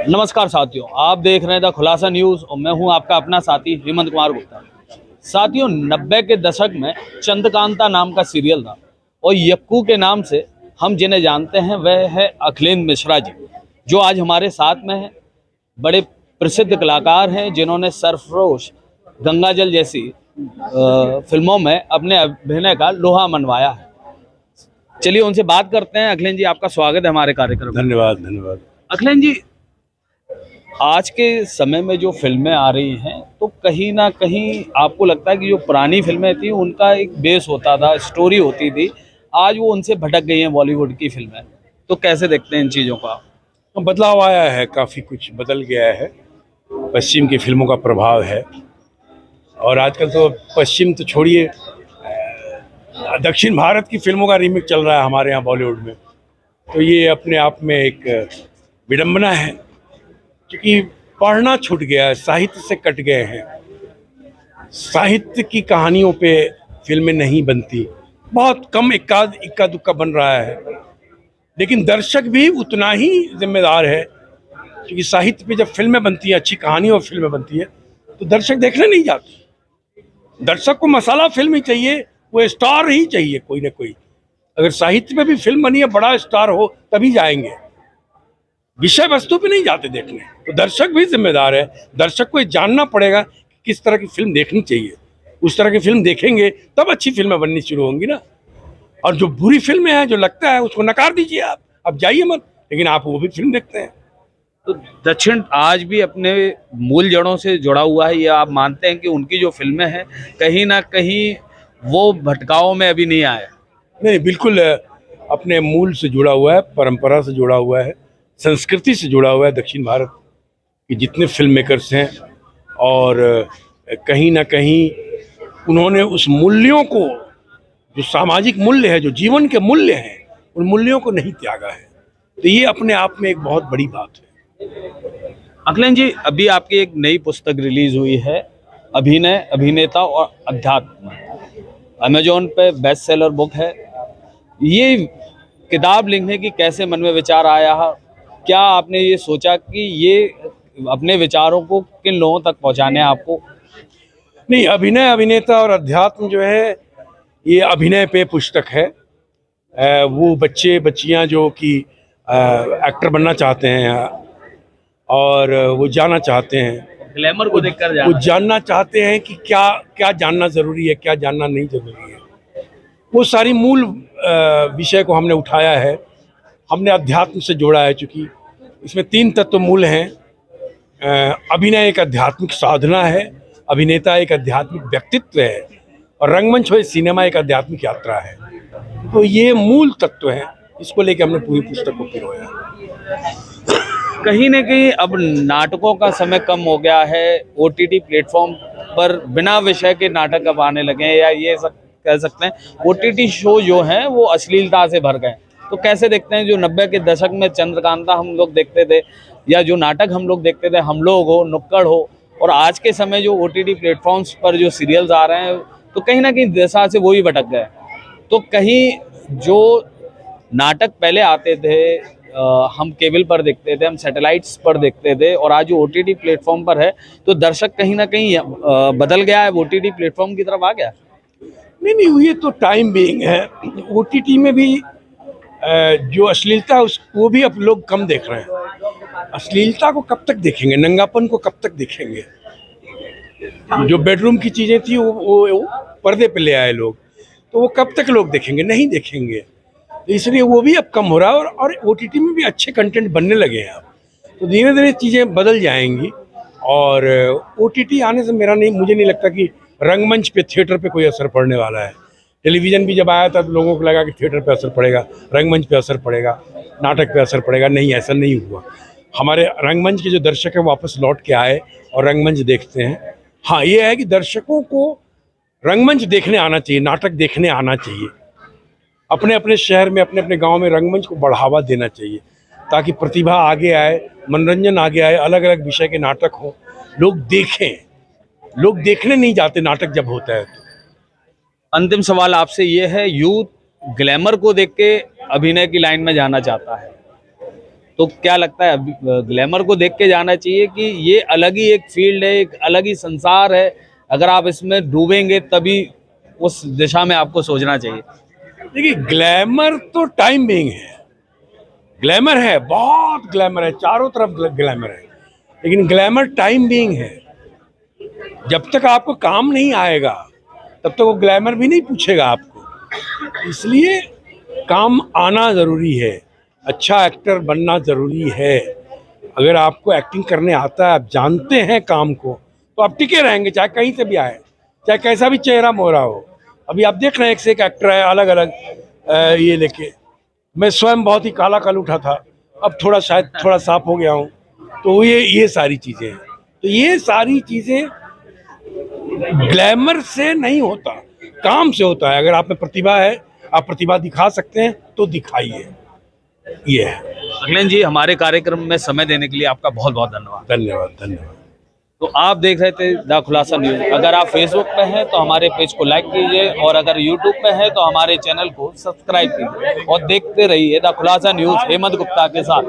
नमस्कार साथियों, आप देख रहे हैं द खुलासा न्यूज़ और मैं हूं आपका अपना साथी हेमंत कुमार गुप्ता। साथियों, 90 के दशक में चंद्रकांता नाम का सीरियल था और यक्कू के नाम से हम जिन्हें जानते हैं वह है अखिलेंद्र मिश्रा जी, जो आज हमारे साथ में हैं। बड़े प्रसिद्ध कलाकार हैं जिन्होंने सरफरोश, गंगाजल जैसी फिल्मों में अपने अभिनय का लोहा मनवाया है। चलिए उनसे बात करते हैं। अखिलेंद्र जी, आपका स्वागत है हमारे कार्यक्रम में। धन्यवाद धन्यवाद। अखिलेंद्र जी, आज के समय में जो फिल्में आ रही हैं तो कहीं ना कहीं आपको लगता है कि जो पुरानी फिल्में थी उनका एक बेस होता था, स्टोरी होती थी, आज वो उनसे भटक गई हैं बॉलीवुड की फिल्में। तो कैसे देखते हैं इन चीज़ों का? बदलाव आया है, काफ़ी कुछ बदल गया है। पश्चिम की फिल्मों का प्रभाव है और आजकल तो पश्चिम तो छोड़िए, दक्षिण भारत की फिल्मों का रीमेक चल रहा है हमारे यहाँ बॉलीवुड में। तो ये अपने आप में एक विडंबना है, क्योंकि पढ़ना छूट गया है, साहित्य से कट गए हैं। साहित्य की कहानियों पे फिल्में नहीं बनती, बहुत कम इक्का दुक्का बन रहा है। लेकिन दर्शक भी उतना ही जिम्मेदार है, क्योंकि साहित्य पे जब फिल्में बनती हैं, अच्छी कहानी और फिल्में बनती है, तो दर्शक देखने नहीं जाते। दर्शक को मसाला फिल्म ही चाहिए, वो स्टार ही चाहिए कोई ना कोई। अगर साहित्य पे भी फिल्म बनी है, बड़ा स्टार हो, तभी जाएंगे, विषय वस्तु पे नहीं जाते देखने। तो दर्शक भी जिम्मेदार है। दर्शक को ये जानना पड़ेगा कि किस तरह की फिल्म देखनी चाहिए। उस तरह की फिल्म देखेंगे तब अच्छी फिल्में बननी शुरू होंगी ना। और जो बुरी फिल्में हैं, जो लगता है, उसको नकार दीजिए। आप जाइए मत, लेकिन आप वो भी फिल्म देखते हैं। तो दक्षिण आज भी अपने मूल जड़ों से जुड़ा हुआ है, या आप मानते हैं कि उनकी जो फिल्में हैं कहीं ना कहीं वो भटकाव में अभी नहीं आए? नहीं, बिल्कुल अपने मूल से जुड़ा हुआ है, परंपरा से जुड़ा हुआ है, संस्कृति से जुड़ा हुआ है दक्षिण भारत के जितने फिल्म मेकर्स हैं। और कहीं ना कहीं उन्होंने उस मूल्यों को, जो सामाजिक मूल्य है, जो जीवन के मूल्य हैं, उन मूल्यों को नहीं त्यागा है। तो ये अपने आप में एक बहुत बड़ी बात है। अखिलेंद्र जी, अभी आपकी एक नई पुस्तक रिलीज हुई है, अभिनय, अभिनेता और अध्यात्म। अमेजोन पे बेस्ट सेलर बुक है। ये किताब लिखने की कैसे मन में विचार आया? क्या आपने ये सोचा कि ये अपने विचारों को किन लोगों तक पहुंचाने हैं आपको? नहीं, अभिनय, अभिनेता और अध्यात्म जो है, ये अभिनय पे पुस्तक है। वो बच्चे बच्चियां जो कि एक्टर बनना चाहते हैं और वो जाना चाहते हैं, ग्लैमर को देखकर वो जानना चाहते हैं कि क्या क्या जानना ज़रूरी है, क्या जानना नहीं ज़रूरी है। वो सारी मूल विषय को हमने उठाया है। हमने अध्यात्म से जोड़ा है, चूँकि इसमें 3 तत्व मूल हैं। अभिनय एक आध्यात्मिक साधना है, अभिनेता एक आध्यात्मिक व्यक्तित्व है, और रंगमंच हो सिनेमा एक आध्यात्मिक यात्रा है। तो ये मूल तत्व है, इसको लेके हमने पूरी पुस्तक को पिरोया। कहीं ना कहीं अब नाटकों का समय कम हो गया है, ओटीटी प्लेटफॉर्म पर बिना विषय के नाटक अब आने लगे हैं, या ये सब कह सकते हैं ओटीटी शो जो हैं वो अश्लीलता से भर गए। तो कैसे देखते हैं जो 90 के दशक में चंद्रकांता हम लोग देखते थे, या जो नाटक हम लोग देखते थे, हम लोग हो, नुक्कड़ हो, और आज के समय जो ओटीटी प्लेटफॉर्म्स पर जो सीरियल्स आ रहे हैं, तो कहीं ना कहीं दिशा से वो ही भटक गए। तो कहीं जो नाटक पहले आते थे, हम केबल पर देखते थे, हम सैटेलाइट्स पर देखते थे, और आज जो ओटीटी प्लेटफॉर्म पर है, तो दर्शक कहीं ना कहीं बदल गया है, ओटीटी प्लेटफॉर्म की तरफ आ गया। नहीं, ये तो टाइम बीइंग है। ओटीटी में भी जो अश्लीलता है, वो भी अब लोग कम देख रहे हैं। अश्लीलता को कब तक देखेंगे, नंगापन को कब तक देखेंगे? जो बेडरूम की चीज़ें थी वो पर्दे पे ले आए लोग, तो वो कब तक लोग देखेंगे? नहीं देखेंगे। तो इसलिए वो भी अब कम हो रहा है, और ओटीटी में भी अच्छे कंटेंट बनने लगे हैं अब। तो धीरे धीरे चीज़ें बदल जाएंगी। और ओटीटी आने से मुझे नहीं लगता कि रंगमंच पे, थिएटर पे कोई असर पड़ने वाला है। टेलीविज़न भी जब आया था तो लोगों को लगा कि थिएटर पे असर पड़ेगा, रंगमंच पे असर पड़ेगा, नाटक पे असर पड़ेगा। नहीं, ऐसा नहीं हुआ। हमारे रंगमंच के जो दर्शक हैं वापस लौट के आए और रंगमंच देखते हैं। हाँ, ये है कि दर्शकों को रंगमंच देखने आना चाहिए, नाटक देखने आना चाहिए। अपने अपने शहर में, अपने अपने गांव में रंगमंच को बढ़ावा देना चाहिए, ताकि प्रतिभा आगे आए, मनोरंजन आगे आए, अलग अलग विषय के नाटक हों, लोग देखें। लोग देखने नहीं जाते नाटक जब होता है तो। अंतिम सवाल आपसे ये है, यूथ ग्लैमर को देख के अभिनय की लाइन में जाना चाहता है, तो क्या लगता है अभी ग्लैमर को देख के जाना चाहिए कि ये अलग ही एक फील्ड है, एक अलग ही संसार है, अगर आप इसमें डूबेंगे तभी उस दिशा में आपको सोचना चाहिए? देखिए, ग्लैमर तो टाइम बीइंग है, ग्लैमर है, बहुत ग्लैमर है, चारों तरफ ग्लैमर है, लेकिन ग्लैमर टाइम बीइंग है। जब तक आपको काम नहीं आएगा तब तक वो ग्लैमर भी नहीं पूछेगा आपको। इसलिए काम आना ज़रूरी है, अच्छा एक्टर बनना ज़रूरी है। अगर आपको एक्टिंग करने आता है, आप जानते हैं काम को, तो आप टिके रहेंगे, चाहे कहीं से भी आए, चाहे कैसा भी चेहरा मोहरा हो। अभी आप देख रहे हैं एक से एक एक्टर है अलग अलग ये लेके। मैं स्वयं बहुत ही काला काल उठा था, अब थोड़ा शायद थोड़ा साफ हो गया हूँ। तो ये सारी चीज़ें हैं। तो ये सारी चीज़ें ग्लैमर से नहीं होता, काम से होता है। अगर आप में प्रतिभा है, आप प्रतिभा दिखा सकते हैं तो दिखाइए, ये है। अखिलेश जी, हमारे कार्यक्रम में समय देने के लिए आपका बहुत बहुत धन्यवाद। धन्यवाद, धन्यवाद। तो आप देख रहे थे द खुलासा न्यूज। अगर आप फेसबुक पे हैं तो हमारे पेज को लाइक कीजिए, और अगर यूट्यूब पे हैं तो हमारे चैनल को सब्सक्राइब कीजिए और देखते रहिए द खुलासा न्यूज हेमंत गुप्ता के साथ।